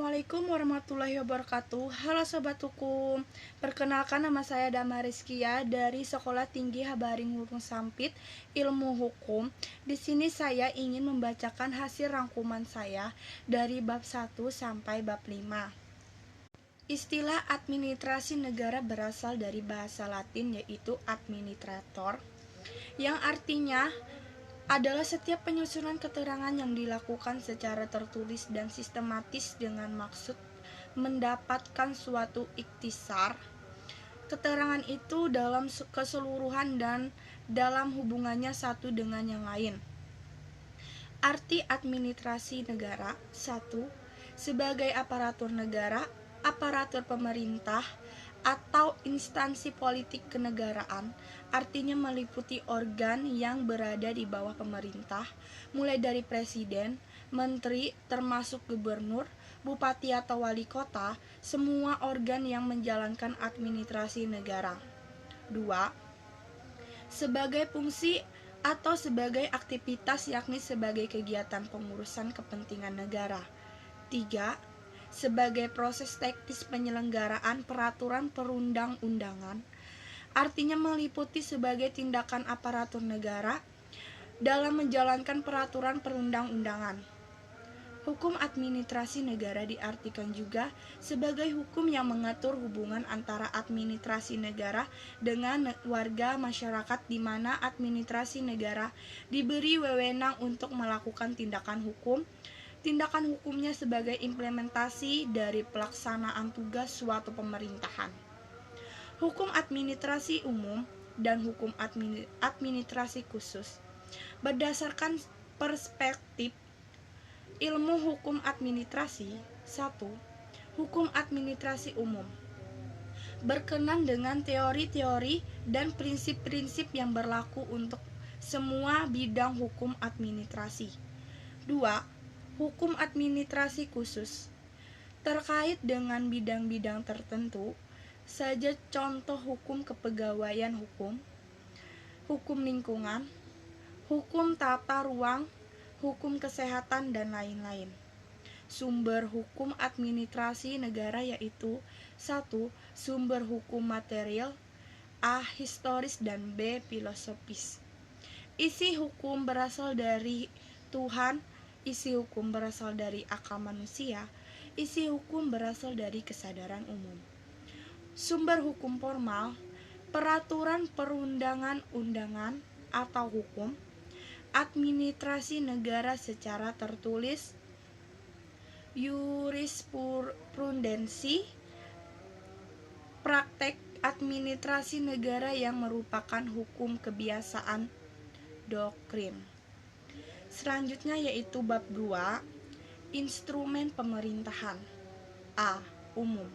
Assalamualaikum warahmatullahi wabarakatuh. Halo Sobat Hukum, perkenalkan nama saya Dama Rizkia dari Sekolah Tinggi Habaring Hurung Sampit Ilmu Hukum. Di sini saya ingin membacakan hasil rangkuman saya dari bab 1 sampai bab 5. Istilah administrasi negara berasal dari bahasa Latin yaitu administrator, yang artinya adalah setiap penyusunan keterangan yang dilakukan secara tertulis dan sistematis dengan maksud mendapatkan suatu ikhtisar. Keterangan itu dalam keseluruhan dan dalam hubungannya satu dengan yang lain. Arti administrasi negara: 1. Sebagai aparatur negara, aparatur pemerintah, atau instansi politik kenegaraan, artinya meliputi organ yang berada di bawah pemerintah, mulai dari presiden, menteri, termasuk gubernur, bupati atau wali kota, semua organ yang menjalankan administrasi negara. 2. Sebagai fungsi atau sebagai aktivitas, yakni sebagai kegiatan pengurusan kepentingan negara. 3. Sebagai proses teknis penyelenggaraan peraturan perundang-undangan, artinya meliputi sebagai tindakan aparatur negara dalam menjalankan peraturan perundang-undangan. Hukum administrasi negara diartikan juga sebagai hukum yang mengatur hubungan antara administrasi negara dengan warga masyarakat, di mana administrasi negara diberi wewenang untuk melakukan tindakan hukum. Tindakan hukumnya sebagai implementasi dari pelaksanaan tugas suatu pemerintahan. Hukum administrasi umum dan hukum administrasi khusus. Berdasarkan perspektif ilmu hukum administrasi: 1. Hukum administrasi umum berkenan dengan teori-teori dan prinsip-prinsip yang berlaku untuk semua bidang hukum administrasi. 2. Hukum administrasi khusus terkait dengan bidang-bidang tertentu saja, contoh hukum kepegawaian, hukum lingkungan, hukum tata ruang, hukum kesehatan, dan lain-lain. Sumber hukum administrasi negara yaitu: 1. Sumber hukum material, A. Historis, dan B. Filosofis. Isi hukum berasal dari Tuhan, isi hukum berasal dari akal manusia, isi hukum berasal dari kesadaran umum. Sumber hukum formal: peraturan perundangan-undangan atau hukum, administrasi negara secara tertulis, jurisprudensi, praktek administrasi negara yang merupakan hukum kebiasaan, doktrin. Selanjutnya yaitu bab 2, instrumen pemerintahan. A. Umum.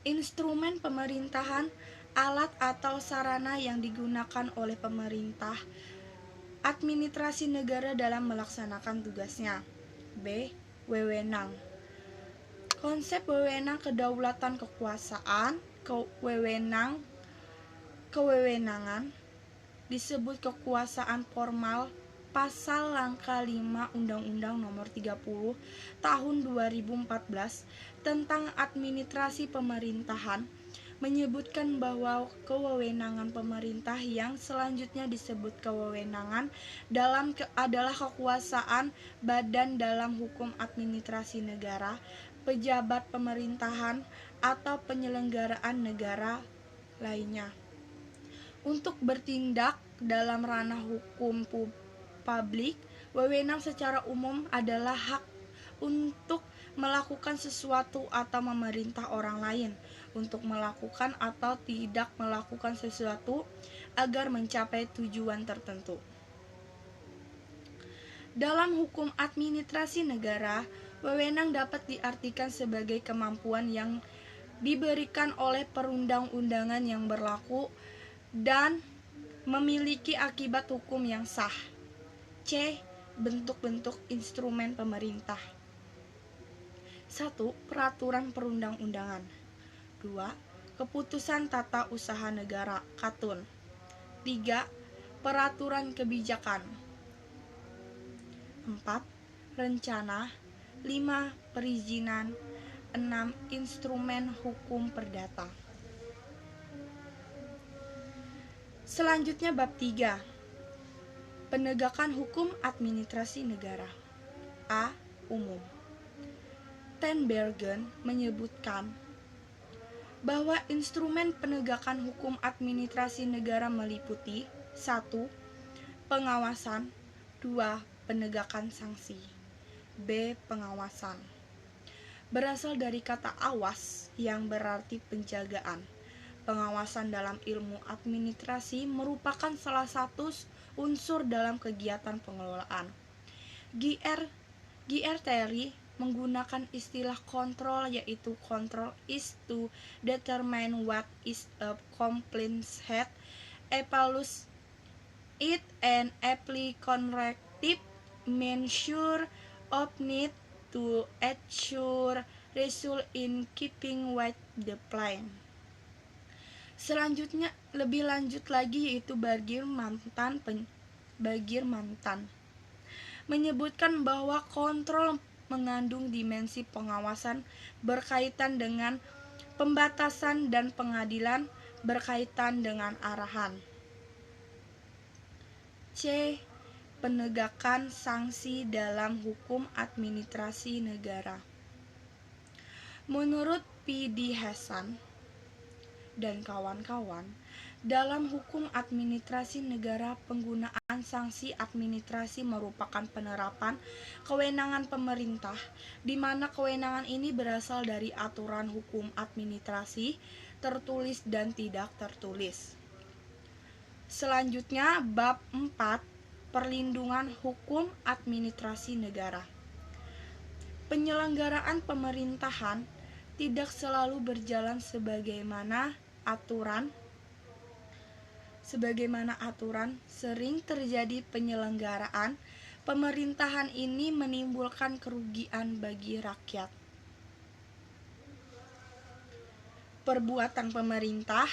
Instrumen pemerintahan, alat atau sarana yang digunakan oleh pemerintah administrasi negara dalam melaksanakan tugasnya. B. Wewenang. Konsep wewenang: kedaulatan, kekuasaan, kewewenangan. Disebut kekuasaan formal pasal Langkah 5 Undang-Undang Nomor 30 Tahun 2014 tentang administrasi pemerintahan menyebutkan bahwa kewewenangan pemerintah yang selanjutnya disebut kewewenangan adalah kekuasaan badan dalam hukum administrasi negara, pejabat pemerintahan, atau penyelenggaraan negara lainnya untuk bertindak dalam ranah hukum publik. Wewenang secara umum adalah hak untuk melakukan sesuatu atau memerintah orang lain untuk melakukan atau tidak melakukan sesuatu agar mencapai tujuan tertentu. Dalam hukum administrasi negara, wewenang dapat diartikan sebagai kemampuan yang diberikan oleh perundang-undangan yang berlaku dan memiliki akibat hukum yang sah. C. Bentuk-bentuk instrumen pemerintah. 1. Peraturan perundang-undangan. 2. Keputusan tata usaha negara, Katun. 3. Peraturan kebijakan. 4. Rencana, 5. Perizinan. 6. Instrumen hukum perdata. Selanjutnya bab 3. Penegakan hukum administrasi negara. A. Umum. Ten Bergen menyebutkan bahwa instrumen penegakan hukum administrasi negara meliputi 1. Pengawasan. 2. Penegakan sanksi. B. Pengawasan. Berasal dari kata awas yang berarti penjagaan. Pengawasan dalam ilmu administrasi merupakan salah satu unsur dalam kegiatan pengelolaan. G.R. Terry menggunakan istilah kontrol, yaitu control is to determine what is a complaint had, evaluate it, and apply corrective measure of need to ensure result in keeping with the plan. Selanjutnya lebih lanjut lagi yaitu Bagir Mantan menyebutkan bahwa kontrol mengandung dimensi pengawasan berkaitan dengan pembatasan dan pengadilan berkaitan dengan arahan. C. Penegakan sanksi dalam hukum administrasi negara. Menurut P.D. Hasan dan kawan-kawan, dalam hukum administrasi negara, penggunaan sanksi administrasi merupakan penerapan kewenangan pemerintah, di mana kewenangan ini berasal dari aturan hukum administrasi tertulis dan tidak tertulis. Selanjutnya, bab 4, perlindungan hukum administrasi negara. Penyelenggaraan pemerintahan tidak selalu berjalan sebagaimana aturan, sering terjadi penyelenggaraan pemerintahan ini menimbulkan kerugian bagi rakyat. Perbuatan pemerintah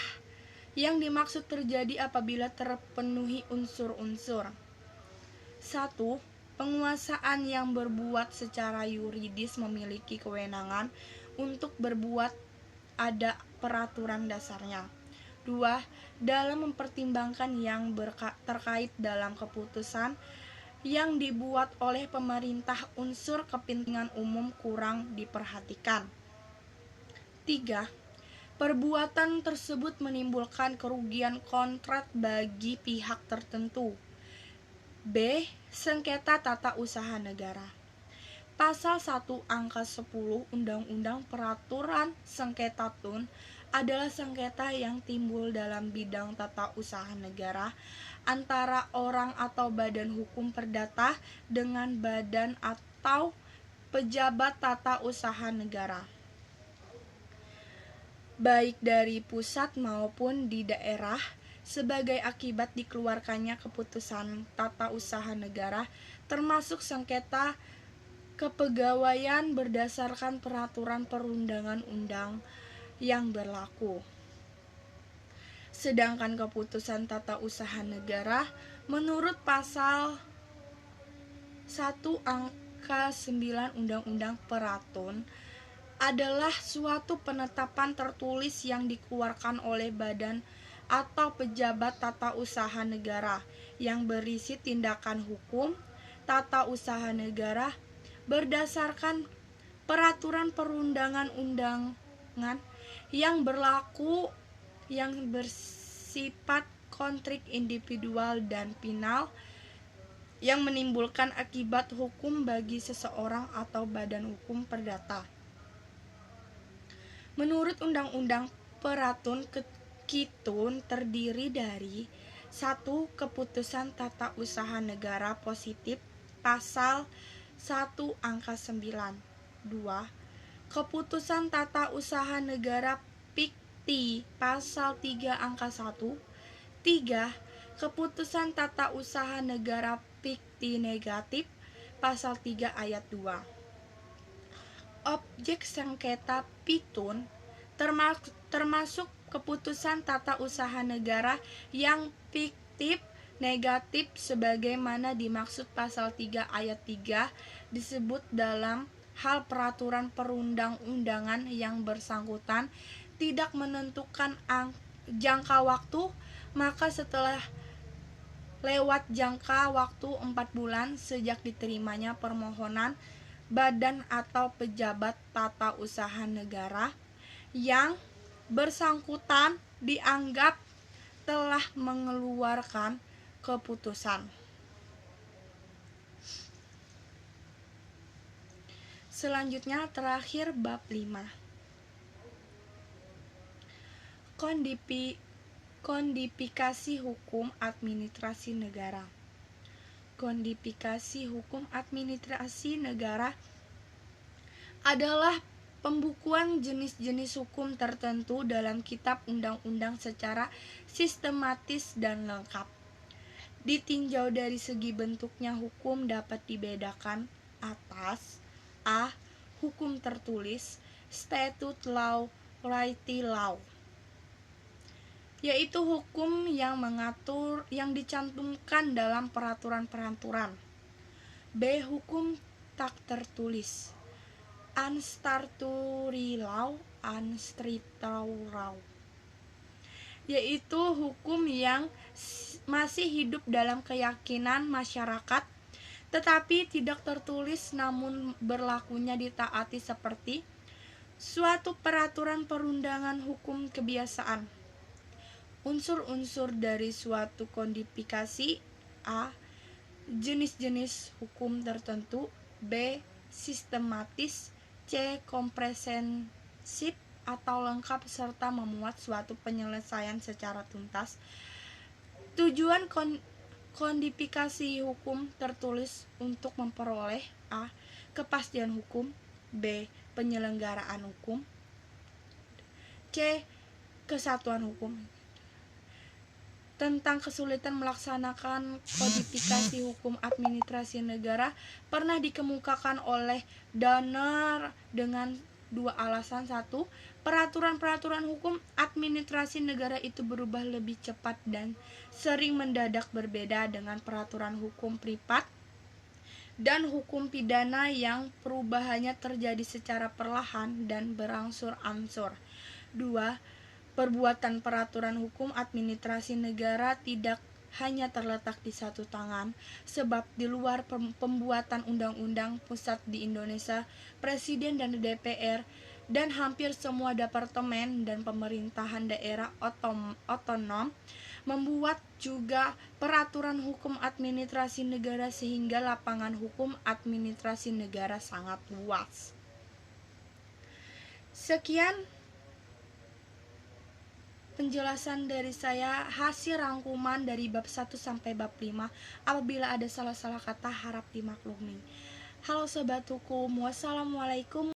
yang dimaksud terjadi apabila terpenuhi unsur-unsur. 1. Penguasaan yang berbuat secara yuridis memiliki kewenangan untuk berbuat ada peraturan dasarnya. 2. Dalam mempertimbangkan yang terkait dalam keputusan yang dibuat oleh pemerintah, unsur kepentingan umum kurang diperhatikan. 3. Perbuatan tersebut menimbulkan kerugian kontrak bagi pihak tertentu. B. Sengketa tata usaha negara. Pasal 1 angka 10 Undang-Undang Peraturan Sengketa TUN adalah sengketa yang timbul dalam bidang tata usaha negara antara orang atau badan hukum perdata dengan badan atau pejabat tata usaha negara, baik dari pusat maupun di daerah, sebagai akibat dikeluarkannya keputusan tata usaha negara, termasuk sengketa kepegawaian berdasarkan peraturan perundang-undang yang berlaku. Sedangkan keputusan tata usaha negara menurut pasal 1 angka 9 Undang-Undang Peratun adalah suatu penetapan tertulis yang dikeluarkan oleh badan atau pejabat tata usaha negara yang berisi tindakan hukum tata usaha negara berdasarkan peraturan perundang-undangan yang berlaku, yang bersifat kontrik individual dan final, yang menimbulkan akibat hukum bagi seseorang atau badan hukum perdata. Menurut Undang-Undang Peratun, Kitun terdiri dari 1. Keputusan tata usaha negara positif pasal 1 angka 9. 2. Keputusan tata usaha negara fikti pasal 3 angka 1. 3. Keputusan tata usaha negara fikti negatif pasal 3 ayat 2. Objek sengketa pitun termasuk keputusan tata usaha negara yang fiktif negatif sebagaimana dimaksud pasal 3 ayat 3 disebut dalam hal peraturan perundang-undangan yang bersangkutan tidak menentukan jangka waktu, maka setelah lewat jangka waktu 4 bulan sejak diterimanya permohonan, badan atau pejabat tata usaha negara yang bersangkutan dianggap telah mengeluarkan keputusan. Selanjutnya terakhir bab 5. Kodifikasi hukum administrasi negara. Kodifikasi hukum administrasi negara adalah pembukuan jenis-jenis hukum tertentu dalam kitab undang-undang secara sistematis dan lengkap. Ditinjau dari segi bentuknya, hukum dapat dibedakan atas A. Hukum tertulis, statute law, written law, yaitu hukum yang mengatur yang dicantumkan dalam peraturan-peraturan. B. Hukum tak tertulis, unstatutory law, unstatutory law, yaitu hukum yang masih hidup dalam keyakinan masyarakat tetapi tidak tertulis namun berlakunya ditaati, seperti suatu peraturan perundangan hukum kebiasaan. Unsur-unsur dari suatu kodifikasi: A. Jenis-jenis hukum tertentu, B. Sistematis, C. Komprehensif atau lengkap serta memuat suatu penyelesaian secara tuntas. Tujuan kodifikasi hukum tertulis untuk memperoleh A. Kepastian hukum, B. Penyelenggaraan hukum, C. Kesatuan hukum. Tentang kesulitan melaksanakan kodifikasi hukum administrasi negara pernah dikemukakan oleh Danner dengan dua alasan. Satu, peraturan-peraturan hukum administrasi negara itu berubah lebih cepat dan sering mendadak, berbeda dengan peraturan hukum privat dan hukum pidana yang perubahannya terjadi secara perlahan dan berangsur-angsur. Dua, perbuatan peraturan hukum administrasi negara tidak hanya terletak di satu tangan, sebab di luar pembuatan undang-undang pusat di Indonesia, Presiden dan DPR dan hampir semua departemen dan pemerintahan daerah otonom membuat juga peraturan hukum administrasi negara sehingga lapangan hukum administrasi negara sangat luas. Sekian penjelasan dari saya, hasil rangkuman dari bab 1 sampai bab 5. Apabila ada salah-salah kata harap dimaklumi. Halo sobat hukum, wassalamualaikum